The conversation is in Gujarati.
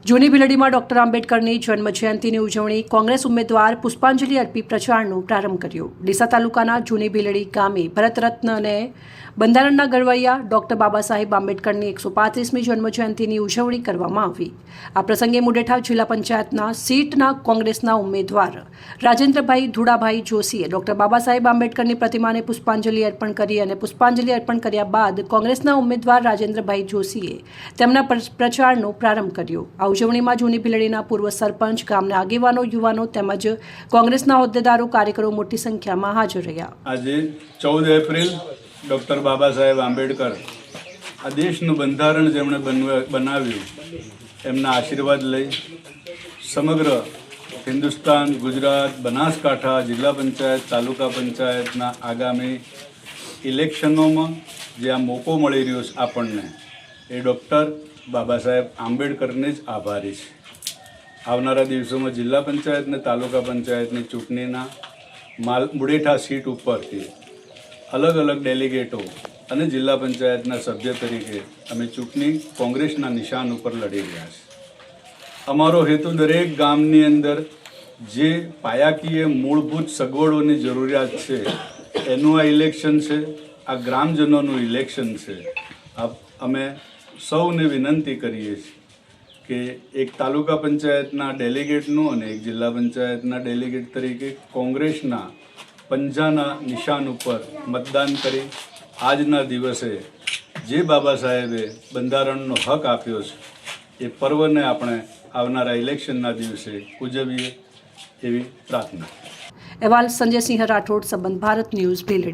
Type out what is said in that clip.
જૂની ભીલડીમાં ડોક્ટર આંબેડકરની જન્મજયંતિની ઉજવણી કોંગ્રેસ ઉમેદવાર પુષ્પાંજલિ અર્પી પ્રચારનો પ્રારંભ કર્યો। ડીસા તાલુકાના જૂની ભીલડી ગામે ભારતરત્ન અને બંધારણના ઘડવૈયા ડોક્ટર બાબા સાહેબ આંબેડકરની 135મી જન્મજયંતિની ઉજવણી કરવામાં આવી। આ પ્રસંગે મુડેઠા જિલ્લા પંચાયતના સીટના કોંગ્રેસના ઉમેદવાર રાજેન્દ્રભાઈ ધુડાભાઈ જોશીએ ડોક્ટર બાબા સાહેબ આંબેડકરની પ્રતિમાને પુષ્પાંજલિ અર્પણ કરી અને પુષ્પાંજલિ અર્પણ કર્યા બાદ કોંગ્રેસના ઉમેદવાર રાજેન્દ્રભાઈ જોશીએ તેમના પ્રચારનો પ્રારંભ કર્યો। આ ઉજવણીમાં જૂની ભીલડીના પૂર્વ સરપંચ, ગામના આગેવાનો, યુવાનો તેમજ કોંગ્રેસના હોદ્દેદારો, કાર્યકરો મોટી સંખ્યામાં હાજર રહ્યા। આજે 14 એપ્રિલ ડૉક્ટર બાબા સાહેબ આંબેડકર આ દેશનું બંધારણ જેમણે બનાવ્યું એમના આશીર્વાદ લઈ સમગ્ર હિન્દુસ્તાન, ગુજરાત, બનાસકાંઠા જિલ્લા પંચાયત, તાલુકા પંચાયતના આગામી ઇલેક્શનોમાં જે આ મોકો મળી રહ્યો છે આપણને, એ ડૉક્ટર બાબા સાહેબ આંબેડકરને જ આભારી છે। આવનારા દિવસોમાં જિલ્લા પંચાયત અને તાલુકા પંચાયતની ચૂંટણીના મુડેઠા સીટ ઉપરથી અલગ અલગ ડેલિગેટો અને જિલ્લા પંચાયતના સભ્ય તરીકે અમે ચૂંટણી કોંગ્રેસના નિશાન ઉપર લડી રહ્યા છીએ। અમારો હેતુ દરેક ગામની અંદર જે પાયાકીય મૂળભૂત સગવડોની જરૂરિયાત છે એનું આ ઇલેક્શન છે, આ ગ્રામજનોનું ઇલેક્શન છે। અમે સૌને વિનંતી કરીએ છીએ કે એક તાલુકા પંચાયતના ડેલિગેટનું અને એક જિલ્લા પંચાયતના ડેલિગેટ તરીકે કોંગ્રેસના પંજાના નિશાન ઉપર મતદાન કરી આજના દિવસે જે બાબા સાહેબે બંધારણનો હક આપ્યો છે એ પર્વને આપણે આવનારા ઇલેક્શનના દિવસે ઉજવીએ એવી પ્રાર્થના। અહેવાલ સંજય સિંહ રાઠોડ, સંબંધ ભારત ન્યૂઝ, ભીલડી।